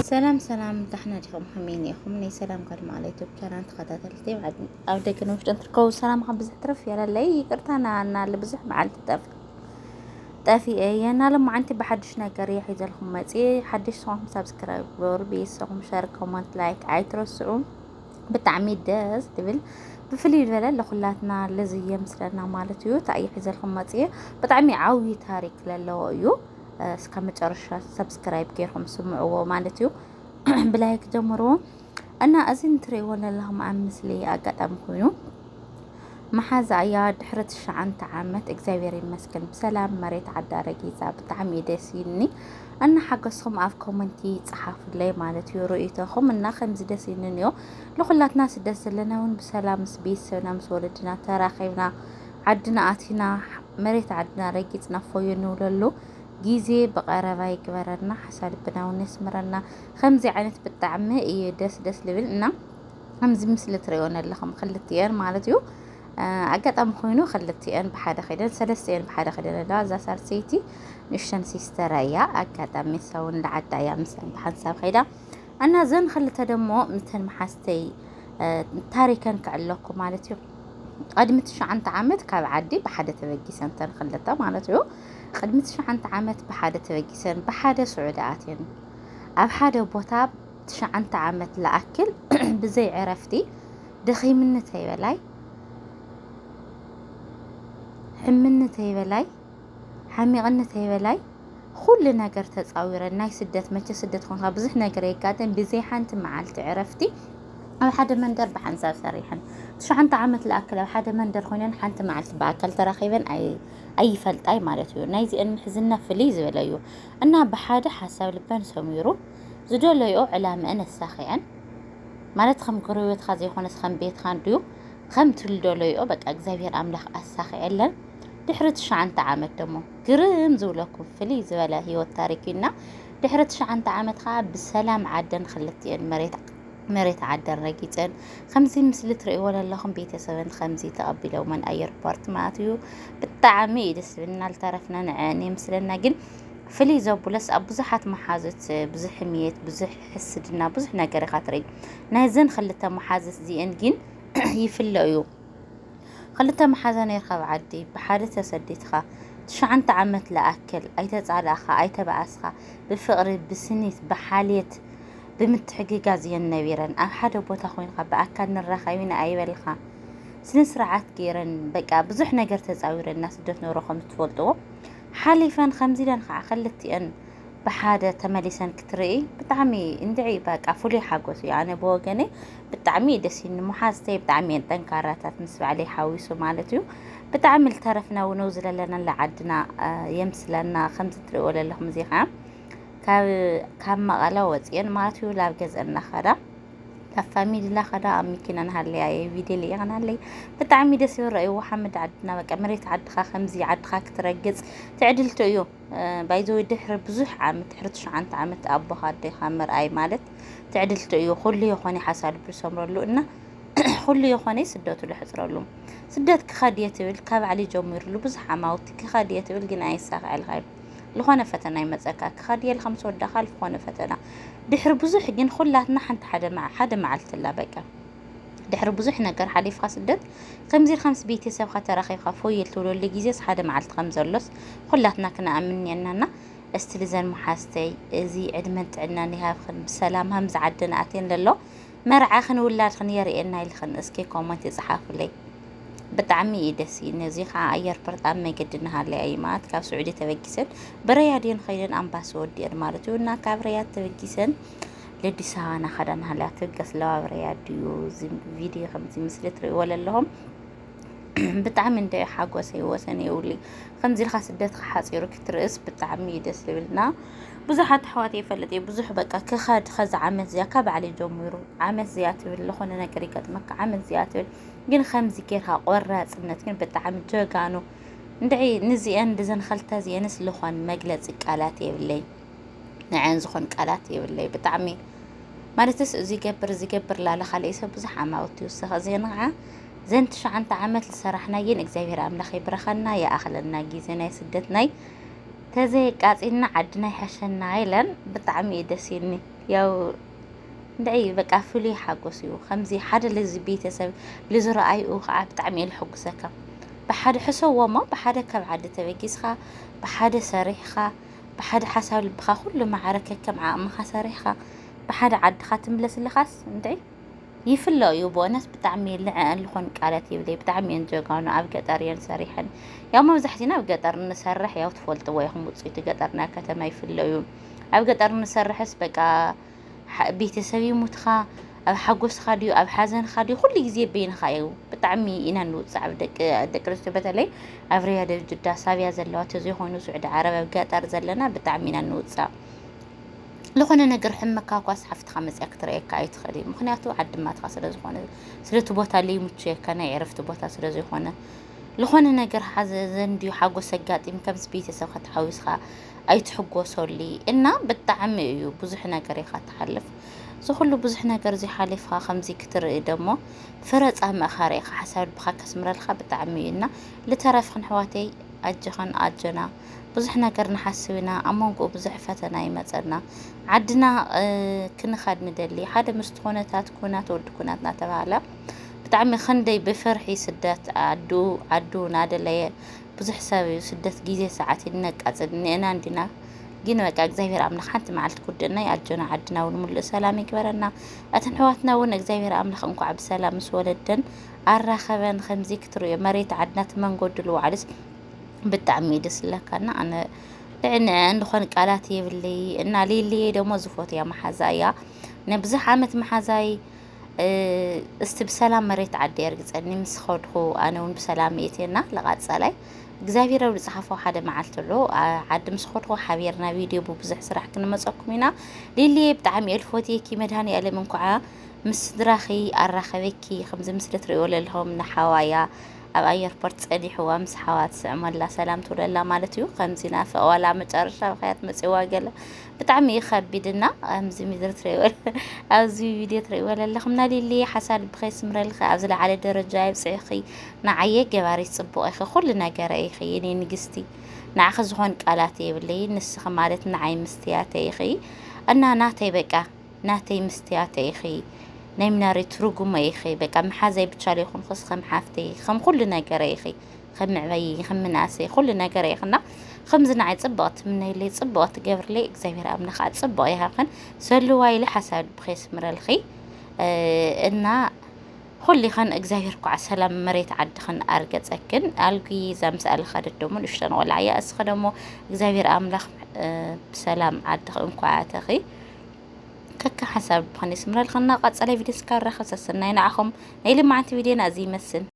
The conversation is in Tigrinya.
سلام سلام تحنا لكم حميني خمني سلام قدم على يوتيوب قناة تخطاتلتي بعد أبدأ كنا وش تنتركوا سلام خم بزح ترف يا للي قرتنا أنا اللي بزح مع تافي أيه أنا لما عنتي بحدش ناقري حيز الخماتي حدش صوم سبسكرايب بيس صوم شارك كومنت لايك عيترسعون بالتعميد داز تبل بفلي البلد لخلاتنا الذي يمسلنا مالتيو تأي حيز الخماتي بتعمي عاوي تاريخ للويو እስከ መጨረሻ ሰብስክራይብ ገይርኩም ስምዑዎ ማለት እዩ ብላይክ ጀምሮ እና እዚን ትሪእዎ ዘለኹም ኣብ ምስሊ ኣጋጣሚ ኮይኑ መሓዛ እያ ድሕረት 9 ዓመት እግዚአብሔር ይመስገን ብሰላም መሬት ዓዳረጊዛ ብጣዕሚ ደስ ይልኒ እና ሓገስኩም ኣብ ኮመንቲ ጽሓፉለይ ማለት እዩ ርእይቶኹም እና ከምዚ ደስ ይልኒዮ ለኹላትና ስደት ዘለናውን ብሰላም ምስ ቤተሰብና ምስ ወለድና ተራኺብና ዓድና ኣቲና መሬት ዓድና ረጊፅና ፎዩ ንብለሉ ጊዜ በቀረባ ይግበረና حسابنا ونسمرنا خمسي عينت بالطعم دس لبل እና ከምዚ ምስሊ ትሪእዎን ኣለኹም ክልቲአን ማለት እዩ ኣጋጣሚ ኮይኑ ክልቲአን ብሓደ ኸይደን ሰለስተን ብሓደ ኸይደን ዳ ዛ ሳርሰይቲ ንሽተን ሲስተር እያ ኣጋጣሚ ሰውን ለዓዳ እያ ምስን ብሓንሳብ ኸይዳ እና ዘን ክልተ ደሞ ምተን መሓስተይ ታሪከን ክዕለኩም ማለት እዩ قدم 9 ዓመት ካብ ዓዲ ብሓደ ተበጊሰን ተን ክልተ ማለት እዩ قدم 9 ዓመት بحاده تبجسن بحاده سعوداتين اب حاده بوتا 9 ዓመት لاكل بزي عرفتي دخيمنتي بلاي حمنتي بلاي حميقنتي بلاي كل ነገር ተጻዊረና ስደት መቼ ስደት ኾንካ ብዙሕ ነገር ይጋጠም بزي حنت معالت عرفتي ኣብ ሓደ መንደር በሓንሳብ ሰሪሐን 9 ዓመት ላክል ኣብ ሓደ መንደር ኮይነን ሓንቲ ማዓልት በአካል ተራኺበን ኣይፈልጣይ ማለት እዩ ናይ ዚአን ሕዝና ፍሊ ዝበለዩ እና በሓደ ሓሳብ ልበን ሰሚሩ ዝደለዩ ዕላማን ኣሳኺያን ማለት ከም ጎረቤትካ ዘይኾነስ ከም ቤትካ እንድዩ ከም ትልደለዩ በቃ እግዚአብሔር ኣምላኽ ኣሳኺየለን ድሕሪ 9 ዓመት ደሞ ግርም ዝብለኩም ፍሊ ዝበለ ህይወት ታሪክና ድሕሪ 9 ዓመት ካ ብሰላም ዓደን ክልቲአን መሬት ዓደን ረጊፀን ከምዚ ምስሊ ትሪእዎ ዘለኹም ቤተሰብን ከምዚ ተቐቢለው መን ኣየርፖርት ማለት እዩ ብጣዕሚ ደስ ብልና ልተረፍና ንዓኒ ምስለና ግን ፍሊ ዘቡለስ ኣብ ብዙሓት መሓዘት ብዙሕ ሕምየት ብዙሕ ሕስድና ብዙሕ ነገር ኢኻ ትርኢ ናይ ዘን ክልተ መሓዘት ዚአን ግን ይፍለዩ ክልተ መሓዘ ነይርካ ብዓዲ ብሓደ ተሰዲድካ 9 ዓመት ላኣክል ኣይተጻላኻ ኣይተባኣስኻ ብፍቕሪ ብስኒት ብሓልየት بمتحققات زي النبيرن أو حدا بوتا خوينخا بأكاد نرخاوين أيبالخا سنسرعات جيرن بقى بزح نجر تزاوير الناس دوت نورخم تفولتو حالفان خمزيلان خا خلتي أن بحادة تمليسان كتري بتعمي اندعي بقى فولي حقوس يعني بوغني بتعمي دسين محاستي بتعمي تنكاراتات نسبة عليه حاويسو مالتيو بتعمل ترفنا ونوزل لنا لعدنا يمسلنا 5 تري ولا لهم زيها كم مقالة وزين ماتيو لابجز النخرة كفاميلي لا خدا أميكنا نهالي أي فيديو لي أنا لي بتعمي دسير رأي وحمد عدنا بكاميرا عدخا 5 عدخا كترجز تعدل تيو بايزو يدحر بزح عام تحرت 9 عامت أبو هادي خمر أي مالت تعدل تيو خلي يخوني حسال برسمر له إنه خلي يخوني سدته لحزر له سدت كخادية تبل كاب علي جمير له بزح عماوت كخادية تبل جناي ساق على الغيب لخونه فتنا يمزكا خدي الخمس ودخل لخونه فتنا دحر بزح جن خلاتنا حنت حدا معلت لا بقى دحر بزح نجر حليف خسدت 5 بيتي سب خطرخي خفويل تولو اللي جيزس حدا معلت خمزلص خلاتنا كنا امني اننا استلزان محاستي ازي عدمت عنا نهاف خن بسلام همز عدنا اتين للو مرعى خن ولاد خن يرينا الخن اسكي كومنت صحافو لي بتعمي دسي نزيخا اير برطام ما يقدنها لي ايمات كاب سعودي تبجسن بريادين خيرن امباسود دير مالتونا كاب رياد تبجسن لديسانا خدنها لا تبقس لا برياديو زي فيديو 5 مسلت ولا لهم بتعمي ندي حاجه سي وسني ولي 5 خسدت حاصيرو كترس بتعمي دس لبلنا بزحت حواتي فلتي بزح بقى كخد خز عمل زيا كاب علي جميرو عمل زيات باللخونه نكري قدمك عمل زيات جن 5 كيرها قراص نت كن بتعمل جوغانو ندعي نزي اند زن خلتا زينس لخون مجلጽ قالات يبلي نعن زخون قالات يبلي بتعمي مالتس زي جبر لا خلي يسب بزح عماوتي وسخ زينعا زين 9 ዓመት لسرحنا ين እግዚአብሔር አምላኽ ይብረኸና ያ አخلنا ጊዜና ስደትናይ ተዘይቃጺና ዓድና ይሐሸና ኢለን ብጣዕሚ ደሲልኒ ያው እንደይ በቃ ፍሉይ ሓጎስ እዩ ከምዚ ሓደ ለዚ ቤተሰብ ልዝረኣዩ ከዓ ብጣዕሚ ልሕጉሰካ ብሓደ ሕሰዎሞ ብሓደ ካብ ዓዲ ተበጊስካ ብሓደ ሰሪሕካ ብሓደ ሓሳብ ልብካ ኩሉ ማዕረከ ከም ዓቕምካ ሰሪሕካ ብሓደ ዓድካ ትምለስልካስ እንደይ ይፍለው እዩ ቦነስ ብጣዕሚ ልዕን ልኾን ቃላት ይብለይ ብጣዕሚ እንጀጋኑ ኣብ ገጠር እየን ሰሪሐን ያው መብዛሕቲና ኣብ ገጠር እንሰርሕ ያው ትፈልጥዎ ኢኹም ውፅኢት ገጠርና ከተማ ይፍለው እዩ ኣብ ገጠር እንሰርሕስ በቃ ቤተሰብ ይሙትካ ኣብ ሓጎስካ ድዩ ኣብ ሓዘንካ ድዩ ኩሉ ግዜ በይንካ እዩ ብጣዕሚ ኢና ንውፅእ ኣብ ደቂ ኣንስትዮ በተለይ ኣብ ሪያድ ጅዳ ሳብያ ዘለዋ ተዘይኮኑ ስዑድ ዓረብ ኣብ ገጠር ዘለና ብጣዕሚ ኢና ንውፅእ لخونه ነገር ሕመካ ኳስ ሓፍትካ መጽያ ክትረየካ ኣይትኸሊ ምክንያቱ ዓድማትካ ስለዝኾነ ስለቲ ቦታ ላይ ሙቸካ ናይ ዕረፍቲ ቦታ ስለዝኾነ لخونه ነገር ዘንድዩ ሓጎስ ኣጋጢም ከምስ ቤተሰብ ከተሓዊስካ ኣይትሕጎሰሊ እና ብጣዕሚ እዩ ብዙሕ ነገር ኢኻ ትሓልፍ ዝኹሉ ብዙሕ ነገር ዝሓልፍካ ከምዚ ክትርኢ ደሞ ፍረፃ መኻሪኻ ሓሳብ ብካ ከስምረልካ ብጣዕሚ እና ለተረፍክን ሕዋተይ ኣጅኸን ኣጀና ብዙሕ ነገር ንሓስብና ኣመንጎ ብዙሕ ፈተና ይመፀና ዓድና ክንኸድ ንደሊ ሓደ ምስቲ ኩነታት ኩናት ወዲ ኩናት እናተባሃለ ብጣዕሚ ክንደይ ብፍርሒ ስደት ዓዱ ናደለየ ብዙሕ ሰብ ስደት ግዜ ሰዓት ይነቃፅል ንእና እንዲና ግን በቃ እግዚአብሔር ኣምላኽ ሓንቲ መዓልቲ ኩድና ኣጀና ዓድና እውን ሙሉእ ሰላም ይግበረና እተን ሕዋትና እውን እግዚአብሔር ኣምላኽ እንኳዕ ብሰላም ምስ ወለደን ኣራኸበን ከምዚ ክትሪኦ መሬት ዓድና ትመንጎድሉ ዋዕልስ ብጣዕሚ ደስለካና ኣነ ልዕነ እንድኾን ቃላት የብለይ እና ሌሊየ ደሞ ዝፎትያ መሓዛያ ነብዙሕ ዓመት መሓዛይ እስቲ ብሰላም መሬት ዓዲ የርግፀኒ ምስ ኸድኹ ኣነ እውን ብሰላም እየትና ለቓፀላይ እግዚአብሔር ኣብ ዝሓፈ ሓደ መዓልትሎ ዓዲ ምስ ኸድኹ ሓቢርና ቪድዮ ብብዙሕ ስራሕ ክንመፀኩም ኢና ሌሊየ ብጣዕሚ እልፎትየኪ መድሃኒ ያለም እንኳዓ ምስ ስድራኺ ኣራኸበኪ ከምዚ ምስሊ ትሪእዎ ዘለኹም ንሓዋያ ኣብ ኣየርፖርት ፀኒሕዋ ምስ ሓዋት ስዕመላ ሰላም ትብለላ ማለት እዩ ከምዚ ናፍቐዋላ መጨረሻ ብኸያት መፅዋ ገለ ብጣዕሚ ይኸቢድና ከምዚ ምድሪ ትሪእዎ ኣብዚ ቪድዮ ትሪእዎ ዘለኹም ናሊሊ ሓሳብ ብኸይስምረልኺ ኣብ ዝለዓለ ደረጃ ይብፅሕኺ ንዓየ ገባሪት ፅቡቕ ኢኺ ኩሉ ነገር ኢኺ የኔ ንግስቲ ንዓኺ ዝኾን ቃላት የብለይ ንስኺ ማለት ንዓይ ምስትያተ ኢኺ እና ናተይ በቃ ናተይ ምስትያተ ኢኺ ናይ ምናሪ ትርጉም ኢኺ በቃ መሓዛይ ብቻ ለይኹን ክስ ከም ሓፍተይ ከም ኩሉ ነገር ኢኺ ከም ምዕበይ ከም ምናሰይ ኩሉ ነገር ኢኽና ከምዚ ንዓይ ፅብቕቲ ምነይለይ ፅብቕቲ ገብርለይ እግዚአብሔር ኣምላኽ ፅቡቕ ኢኻኽን ሰልዋይሊ ሓሳብ ብኸይስምረልኺ እና ኩሊኸን እግዚአብሔር ኳዕ ሰላም መሬት ዓድኽን ኣርገፀክን ኣልጊ ዘምስኣል ኸደት ደሞ ንሽተን ቆልዓያ እስኸ ደሞ እግዚአብሔር ኣምላኽ ብሰላም ዓድኽ እንኳዓተኺ ከካ ሓሳብ ብኸን ይስምረልኽና ቐፀለ ቪድዮ ስካብ ረኸብ ሰስናይ ንዓኹም ናይ ልማዓንቲ ቪድዮና እዚ ይመስል